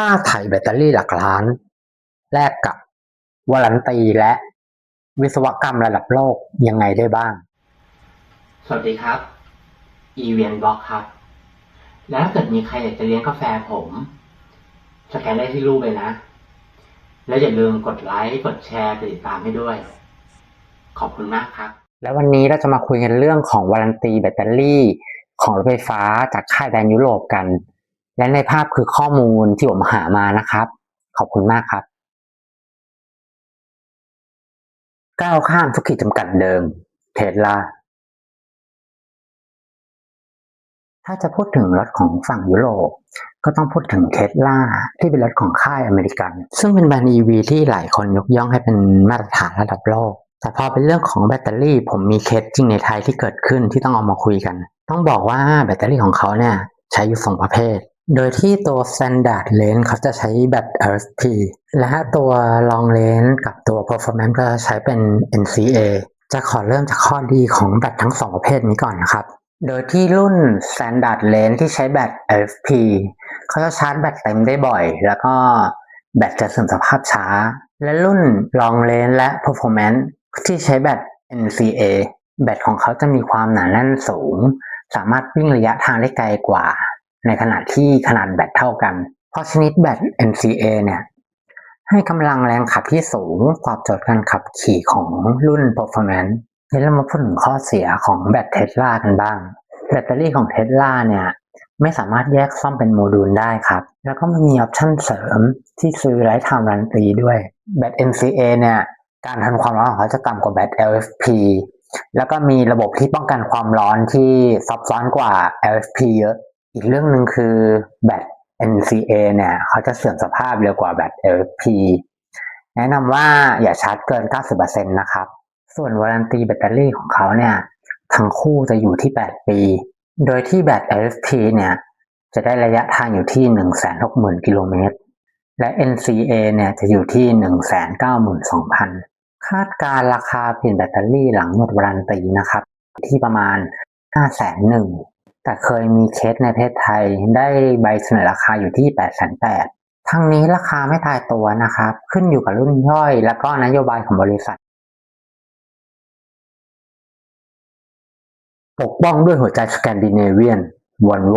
ค่าไถ่แบตเตอรี่หลักล้านแลกกับวารันตีและวิศวกรรมระดับโลกยังไงได้บ้างสวัสดีครับ Event Block ครับ แล้วถ้าเกิดมีใครอยากจะเลี้ยงกาแฟผมสแกนได้ที่รูปเลยนะ แล้วอย่าลืมกดไลค์ กดแชร์ กดติดตามให้ด้วย ขอบคุณมากครับ แล้ววันนี้เราจะมาคุยกันเรื่องของวารันตีแบตเตอรี่ของรถไฟฟ้าจากค่ายแบรนด์ยุโรปกัน และในภาพคือข้อมูลที่ผมหามานะครับ ขอบคุณมากครับก้าวข้ามทุกขีดจำกัดเดิมเทสลาถ้าจะพูดถึงรถของฝั่งยุโรปก็ต้องพูดถึงเทสลาที่เป็นรถของค่ายอเมริกันซึ่งเป็นแบรนด์ EV ที่หลายคนยกย่องให้เป็นมาตรฐานระดับโลกแต่พอเป็นเรื่องของแบตเตอรี่ผมมีเคสจริงในไทยที่เกิดขึ้นที่ต้องเอามาคุยกันต้องบอกว่าแบตเตอรี่ของเขาเนี่ยใช้อยู่2ประเภทโดยที่ตัว Standard Range เขาจะใช้แบต LFP และตัว Long Range กับตัว Performance ก็จะใช้เป็น NCA จะขอเริ่มจากข้อดีของแบตทั้ง2ประเภทนี้ก่อนนะครับโดยที่รุ่น Standard Range ที่ใช้แบต LFP เขาจะชาร์จแบตเต็มได้บ่อยแล้วก็แบตจะเสื่อมสภาพช้าและรุ่น Long Range และ Performance ที่ใช้แบต NCA แบตของเขาจะมีความหนาแน่นสูงสามารถวิ่งระยะทางได้ไกลกว่าในขณะที่ขนาดแบตเท่ากันเพราะชนิดแบต NCA เนี่ยให้กำลังแรงขับที่สูงตอบโจทย์การขับขี่ของรุ่น Performance เดี๋ยวเรามาพูดถึงข้อเสียของแบต Tesla กันบ้างแบตเตอรี่ของ Tesla เนี่ยไม่สามารถแยกซ่อมเป็นโมดูลได้ครับแล้วก็มันมีออปชั่นเสริมที่ซื้อไร้ไทม์วารันตีด้วยแบต NCA เนี่ยการทนความร้อนของเขาจะต่ำกว่าแบต LFP แล้วก็มีระบบที่ป้องกันความร้อนที่ซับซ้อนกว่า LFP เยอะอีกเรื่องหนึ่งคือแบต NCA เนี่ยเขาจะเสื่อมสภาพเร็วกว่าแบต LFP แนะนำว่าอย่าชาร์จเกิน 90% นะครับส่วนวารันตีแบตเตอรี่ของเขาเนี่ยทั้งคู่จะอยู่ที่8ปีโดยที่แบต LFP เนี่ยจะได้ระยะทางอยู่ที่ 160,000 กิโลเมตรและ NCA เนี่ยจะอยู่ที่ 192,000 คาดการราคาเปลี่ยนแบตเตอรี่หลังหมดวารันตีนะครับที่ประมาณ 501,000 แต่เคยมีเคสในประเทศไทยได้ใบเสนอราคาอยู่ที่ 880,000 ทั้งนี้ราคาไม่ตายตัวนะครับขึ้นอยู่กับรุ่นย่อยและก็นโยบายของบริษัทปกป้องด้วยหัวใจสแกนดิเนเวียนวอลโว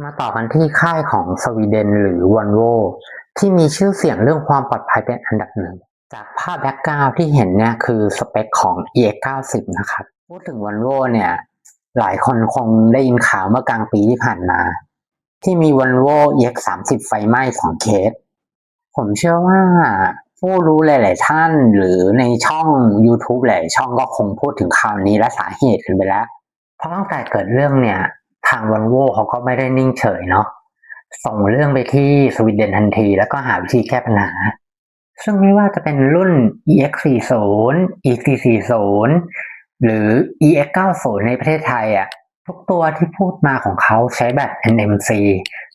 มาต่อกันที่ค่ายของสวีเดนหรือวอลโวที่มีชื่อเสียงเรื่องความปลอดภัยเป็นอันดับหนึ่งจากภาพแบ็กกราวด์ที่เห็นเนี่ยคือสเปคของ EX90 นะครับพูดถึงวอลโวเนี่ยหลายคนคงได้ยินข่าวเมื่อกลางปีที่ผ่านมาที่มี Volvo EX30 ไฟไหม้2เคสผมเชื่อว่าผู้รู้หลายๆท่านหรือในช่อง YouTube หลายช่องก็คงพูดถึงข่าวนี้และสาเหตุกันไปแล้วเพราะตั้งแต่เกิดเรื่องเนี่ยทาง Volvo เขาก็ไม่ได้นิ่งเฉยเนาะส่งเรื่องไปที่สวีเดนทันทีแล้วก็หาวิธีแก้ปัญหาซึ่งไม่ว่าจะเป็นรุ่น EX40 EC40 หรือ EX90 ในประเทศไทยอ่ะทุกตัวที่พูดมาของเขาใช้แบต NMC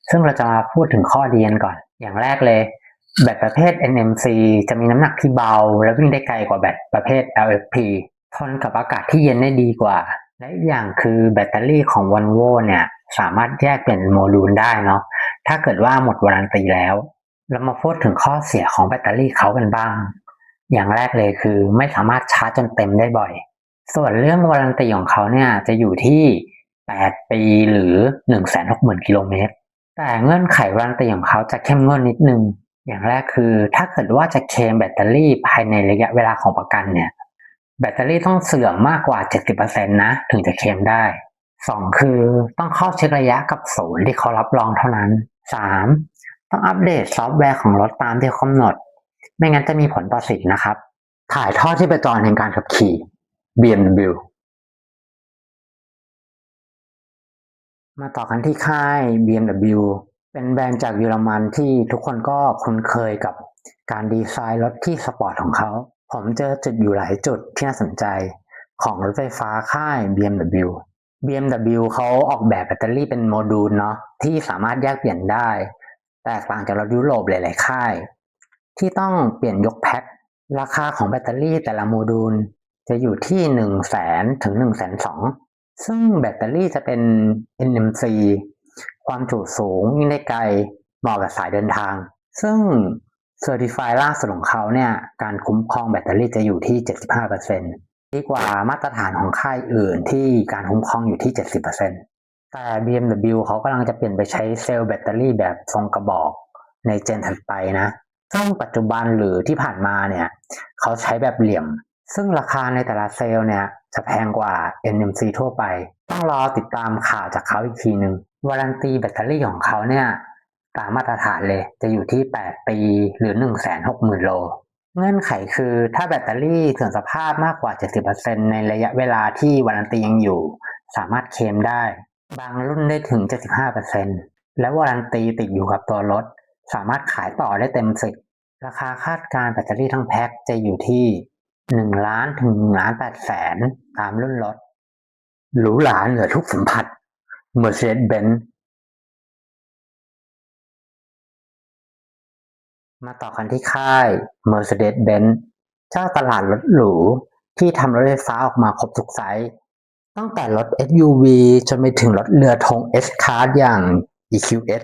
ซึ่งเราจะมาพูดถึงข้อดีกันก่อนอย่างแรกเลยแบตประเภท NMC จะมีน้ำหนักที่เบาและวิ่งได้ไกลกว่าแบตประเภท LFP ทนกับอากาศที่เย็นได้ดีกว่าและอีกอย่างคือแบตเตอรี่ของ Volvo เนี่ยสามารถแยกเป็นโมดูลได้เนาะถ้าเกิดว่าหมดวารันตีแล้วเรามาพูดถึงข้อเสียของแบตเตอรี่เขากันบ้างอย่างแรกเลยคือไม่สามารถชาร์จจนเต็มได้บ่อยส่วนเรื่องวารันตีของเขาเนี่ยจะอยู่ที่8ปีหรือ 160,000 กิโลเมตรแต่เงื่อนไขวารันตีของเขาจะเข้มงวดนิดนึงอย่างแรกคือถ้าเกิดว่าจะเคลมแบตเตอรี่ภายในระยะเวลาของประกันเนี่ยแบตเตอรี่ต้องเสื่อมมากกว่า 70% นะถึงจะเคลมได้2คือต้องเข้าเช็คระยะกับศูนย์ที่เขารับรองเท่านั้น3ต้องอัปเดตซอฟต์แวร์ของรถตามที่กำหนดไม่งั้นจะมีผลต่อสิทธินะครับถ่ายทอดที่ประจรแห่งการขับขี่ BMW มาต่อกันที่ค่าย BMW เป็นแบรนด์จากเยอรมันที่ทุกคนก็คุ้นเคยกับการดีไซน์รถที่สปอร์ตของเขาผมเจอจุดอยู่หลายจุดที่น่าสนใจของรถไฟฟ้าค่าย BMW BMW เขาออกแบบแบตเตอรี่เป็นโมดูลเนาะที่สามารถแยกเปลี่ยนได้แตกต่างจากรถยุโรปหลายๆค่ายที่ต้องเปลี่ยนยกแพ็คราคาของแบตเตอรี่แต่ละโมดูลจะอยู่ที่100,000 ถึง 120,000ซึ่งแบตเตอรี่จะเป็น NMC ความจุสูงวิ่งได้ไกลเหมาะกับสายเดินทางซึ่ง Certify ล่าสุดของเขาเนี่ยการคุ้มครองแบตเตอรี่จะอยู่ที่ 75% ดีกว่ามาตรฐานของค่ายอื่นที่การคุ้มครองอยู่ที่ 70% แต่ BMW เขากำลังจะเปลี่ยนไปใช้เซลล์แบตเตอรี่แบบทรงกระบอกในเจนถัดไปนะซึ่งปัจจุบันหรือที่ผ่านมาเนี่ยเขาใช้แบบเหลี่ยมซึ่งราคาในแต่ละเซลล์เนี่ยจะแพงกว่า NMC ทั่วไปต้องรอติดตามข่าวจากเขาอีกทีหนึ่งวารันตีแบตเตอรี่ของเขาเนี่ยตามมาตรฐานเลยจะอยู่ที่8ปีหรือ 160,000 โลเงื่อนไขคือถ้าแบตเตอรี่เสื่อมสภาพมากกว่า 70% ในระยะเวลาที่วารันตียังอยู่สามารถเคลมได้บางรุ่นได้ถึง 75% และวารันตีติดอยู่กับตัวรถสามารถขายต่อได้เต็มสิทธิ์ราคาคาดการณ์แบตเตอรี่ทั้งแพ็คจะอยู่ที่1 ล้านถึง1.8 ล้านตามรุ่นรถหรูหราเหนือทุกสัมผัส Mercedes-Benz มาต่อกันที่ค่าย Mercedes-Benz เจ้าตลาดรถหรูที่ทำรถไฟฟ้าออกมาครบทุกไซส์ตั้งแต่รถ SUV จนไปถึงรถเรือธง S-Class อย่าง EQS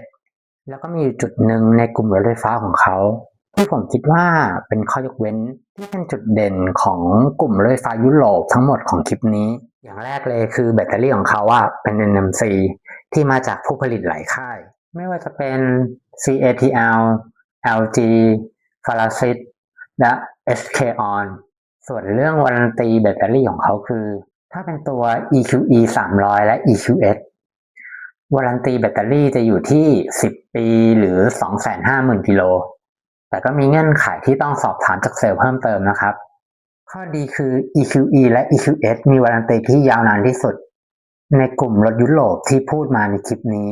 แล้วก็มีอยู่จุดหนึ่งในกลุ่มรถไฟฟ้าของเขาที่ผมคิดว่าเป็นข้อยกเว้นที่เป็นจุดเด่นของกลุ่มรถไฟฟ้ายุโรปทั้งหมดของคลิปนี้อย่างแรกเลยคือแบตเตอรี่ของเขาเป็น NMC ที่มาจากผู้ผลิตหลายค่ายไม่ว่าจะเป็น CATL LG Farasit และ SK On ส่วนเรื่องวารันตีแบตเตอรี่ของเขาคือถ้าเป็นตัว EQE 300และ EQS วารันตีแบตเตอรี่จะอยู่ที่10ปีหรือ 250,000 กิโลแต่ก็มีเงื่อนไขที่ต้องสอบถามจากเซลล์เพิ่มเติมนะครับข้อดีคือ EQE และ EQS มีวารันตีที่ยาวนานที่สุดในกลุ่มรถยุโรปที่พูดมาในคลิปนี้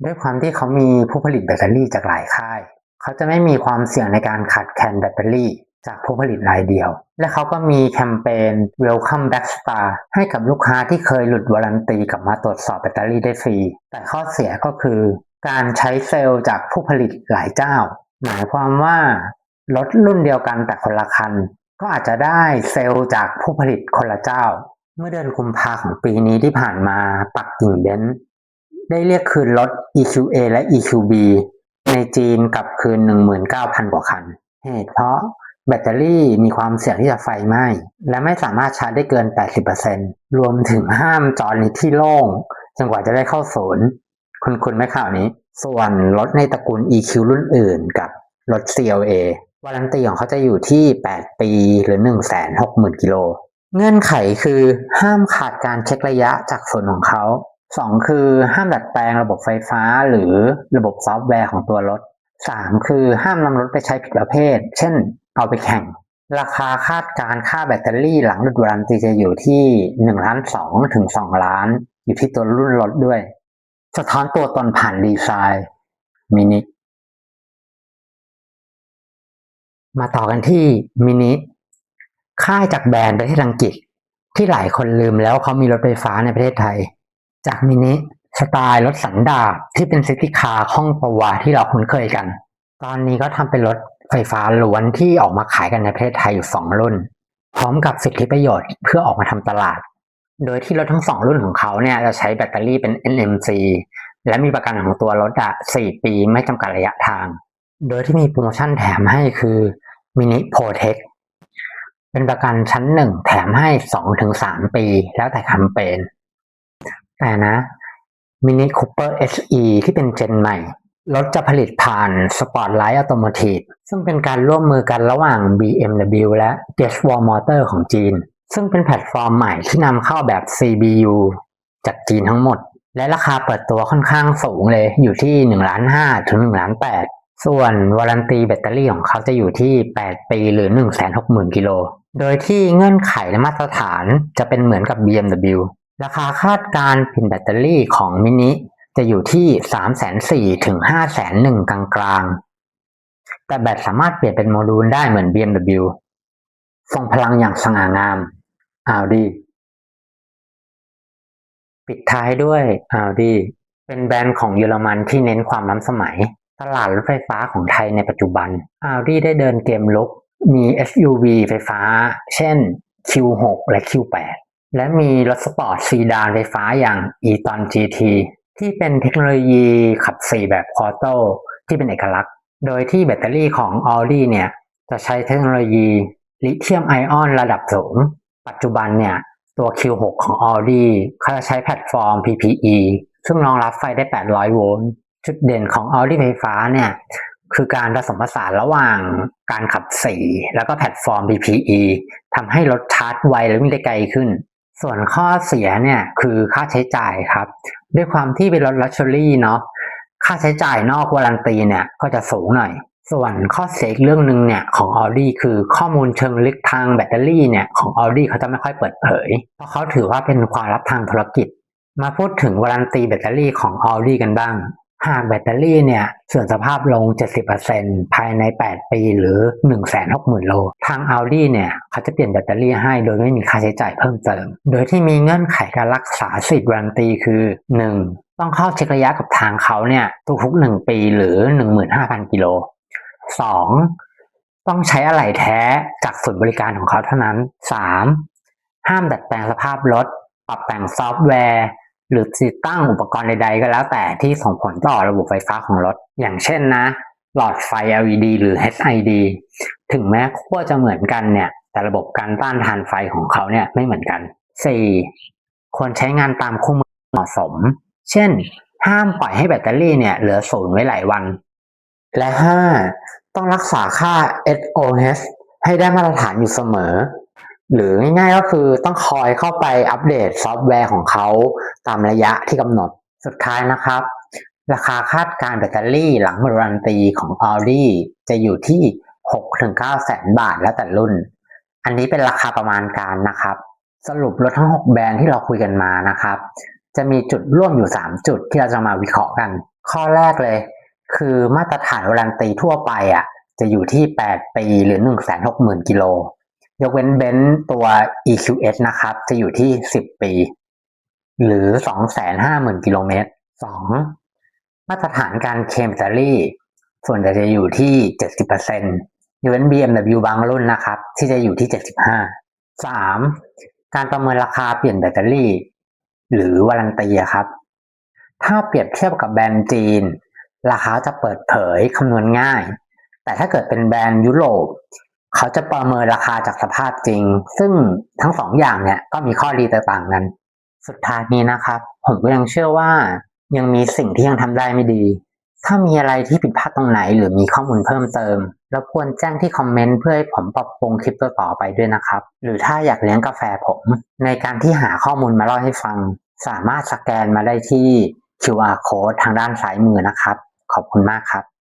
ด้วยความที่เขามีผู้ผลิตแบตเตอรี่จากหลายค่ายเขาจะไม่มีความเสี่ยงในการขาดแคลนแบตเตอรี่จากผู้ผลิตรายเดียวและเขาก็มีแคมเปญ Welcome Back Star ให้กับลูกค้าที่เคยหลุดวารันตีกลับมาตรวจสอบแบตเตอรี่ได้ฟรีแต่ข้อเสียก็คือการใช้เซลล์จากผู้ผลิตหลายเจ้าหมายความว่ารถรุ่นเดียวกันแต่คนละคันก็อาจจะได้เซลล์จากผู้ผลิตคนละเจ้าเมื่อเดือนกุมภาพันธ์ของปีนี้ที่ผ่านมาปักกิ่งเบนซ์ได้เรียกคืนรถ EQA และ EQB ในจีนกลับคืน 19,000 กว่าคันเหตุเพราะแบตเตอรี่มีความเสี่ยงที่จะไฟไหม้และไม่สามารถชาร์จได้เกิน 80% รวมถึงห้ามจอดในที่โล่งจนกว่าจะได้เข้าศูนย์คุณไหมข่าวนี้ส่วนรถในตระกูล EQ รุ่นอื่นกับรถ CLA วารันตีของเขาจะอยู่ที่8ปีหรือ 160,000 กิโลเงื่อนไขคือห้ามขาดการเช็คระยะจากศูนย์ของเขา2คือห้ามดัดแปลงระบบไฟฟ้าหรือระบบซอฟต์แวร์ของตัวรถ3คือห้ามนำรถไปใช้ผิดประเภทเช่นเอาไปแข่งราคาคาดการค่าแบตเตอรี่หลังหลุดวารันตีจะอยู่ที่1.2 ล้านถึง2 ล้านอยู่ที่ตัวรุ่นรถด้วยสะท้อนตัวตนผ่านดีไซน์มินิมาต่อกันที่มินิค่ายจากแบรนด์ประเทศอังกฤษที่หลายคนลืมแล้วเขามีรถไฟฟ้าในประเทศไทยจากมินิสไตล์รถสันดาปที่เป็นซิตี้คาร์คล่องตัวที่เราคุ้นเคยกันตอนนี้ก็ทำเป็นรถไฟฟ้าล้วนที่ออกมาขายกันในประเทศไทยอยู่2รุ่นพร้อมกับสิทธิประโยชน์เพื่อออกมาทำตลาดโดยที่รถทั้ง2รุ่นของเขาเนี่ยจะใช้แบตเตอรี่เป็น NMC และมีประกันของตัวรถ4 ปีไม่จำกัดระยะทางโดยที่มีโปรโมชั่นแถมให้คือมินิโปรเทคเป็นประกันชั้น1แถมให้ 2-3 ปีแล้วแต่แคมเปญแต่นะมินิคูเปอร์ SE ที่เป็นเจนใหม่รถจะผลิตผ่าน Spotlight Automotive ซึ่งเป็นการร่วมมือกันระหว่าง BMW และ Deshwall Motor ของจีนซึ่งเป็นแพลตฟอร์มใหม่ที่นำเข้าแบบ CBU จากจีนทั้งหมดและราคาเปิดตัวค่อนข้างสูงเลยอยู่ที่ 1.5 ถึง 1.8 ล้านส่วนวารันตีแบตเตอรี่ของเขาจะอยู่ที่8ปีหรือ 160,000 กิโลโดยที่เงื่อนไขและมาตรฐานจะเป็นเหมือนกับ BMW ราคาคาดการณ์เปลี่ยนแบตเตอรี่ของมินิจะอยู่ที่ 340,000 ถึง 501,000 กลางๆแต่แบตสามารถเปลี่ยนเป็นโมดูลได้เหมือน BMW ทรงพลังอย่างสง่างาม Audi ปิดท้ายด้วย Audi เป็นแบรนด์ของเยอรมันที่เน้นความล้ำสมัยตลาดรถไฟฟ้าของไทยในปัจจุบัน Audi ได้เดินเกมลุกมี SUV ไฟฟ้าเช่น Q6 และ Q8 และมีรถสปอร์ตซีดานไฟฟ้าอย่าง e-tron GT ที่เป็นเทคโนโลยีขับ4แบบควอโตที่เป็นเอกลักษณ์โดยที่แบตเตอรี่ของ Audi เนี่ยจะใช้เทคโนโลยีลิเธียมไอออนระดับสูงปัจจุบันเนี่ยตัว Q6 ของ Audi เขาจะใช้แพลตฟอร์ม PPE ซึ่งรองรับไฟได้800โวลต์จุดเด่นของ Audi ไฟฟ้าเนี่ยคือการผสมผสานระหว่างการขับ4แล้วก็แพลตฟอร์ม PPE ทำให้รถชาร์จไวและวิ่งได้ไกลขึ้นส่วนข้อเสียเนี่ยคือค่าใช้จ่ายครับด้วยความที่เป็นรถลักชัวรี่เนาะค่าใช้จ่ายนอกวารันตีเนี่ยก็จะสูงหน่อยส่วนข้อเสียอีกเรื่องหนึ่งเนี่ยของ Audi คือข้อมูลเชิงลึกทางแบตเตอรี่เนี่ยของ Audi เขาจะไม่ค่อยเปิดเผยเพราะเขาถือว่าเป็นความลับทางธุรกิจมาพูดถึงวารันตีแบตเตอรี่ของ Audi กันบ้างหากแบตเตอรี่เนี่ยเสื่อมสภาพลง 70% ภายใน8ปีหรือ 160,000 โลทาง Audi เนี่ยเขาจะเปลี่ยนแบตเตอรี่ให้โดยไม่มีค่าใช้จ่ายเพิ่มเติมโดยที่มีเงื่อนไขการรักษาสิทธิ์วารันตีคือ 1. ต้องเข้าเช็คระยะกับทางเขาเนี่ยทุกๆ1ปีหรือ 15,000 กิโล 2. ต้องใช้อะไหล่แท้จากศูนย์บริการของเขาเท่านั้น 3. ห้ามดัดแปลงสภาพรถปรับแต่งซอฟต์แวร์หรือติดตั้งอุปกรณ์ใดๆก็แล้วแต่ที่ส่งผลต่อระบบไฟฟ้าของรถอย่างเช่นนะหลอดไฟ LED หรือ HID ถึงแม้ขั้วจะเหมือนกันเนี่ยแต่ระบบการต้านทานไฟของเขาเนี่ยไม่เหมือนกัน 4. ควรใช้งานตามคู่มือเหมาะสมเช่นห้ามปล่อยให้แบตเตอรี่เนี่ยเหลือศูนย์ไว้หลายวันและ 5. ต้องรักษาค่า SOH ให้ได้มาตรฐานอยู่เสมอหรือง่ายๆก็คือต้องคอยเข้าไปอัปเดตซอฟต์แวร์ของเขาตามระยะที่กำหนดสุดท้ายนะครับราคาคาดการแบตเตอรี่หลังวารันตีของ Audi จะอยู่ที่ 6-9 แสนบาทแล้วแต่รุ่นอันนี้เป็นราคาประมาณการนะครับสรุปรถทั้ง6แบรนด์ที่เราคุยกันมานะครับจะมีจุดร่วมอยู่3จุดที่เราจะมาวิเคราะห์กันข้อแรกเลยคือมาตรฐานวารันตีทั่วไปจะอยู่ที่8ปีหรือ 160,000 กิโลยกเว้นเบนซ์ตัว EQS นะครับจะอยู่ที่10ปีหรือ 250,000 กิโลเมตร 2. มาตรฐานการเคลมแบตเตอรี่ส่วนใหญ่จะอยู่ที่ 70% ยกเว้น BMW บางรุ่นนะครับที่จะอยู่ที่ 75% 3. การประเมินราคาเปลี่ยนแบตเตอรี่หรือวารันตีครับถ้าเปรียบเทียบกับแบรนด์จีนราคาจะเปิดเผยคำนวณง่ายแต่ถ้าเกิดเป็นแบรนด์ยุโรปเขาจะประเมินราคาจากสภาพจริงซึ่งทั้งสองอย่างเนี่ยก็มีข้อดีแตกต่างกันสุดท้ายนี้นะครับผมก็ยังเชื่อว่ายังมีสิ่งที่ยังทำได้ไม่ดีถ้ามีอะไรที่ผิดพลาดตรงไหนหรือมีข้อมูลเพิ่มเติมรบกวนแจ้งที่คอมเมนต์เพื่อให้ผมปรับปรุงคลิปต่อไปด้วยนะครับหรือถ้าอยากเลี้ยงกาแฟผมในการที่หาข้อมูลมาเล่าให้ฟังสามารถสแกนมาได้ที่ QR code ทางด้านซ้ายมือนะครับขอบคุณมากครับ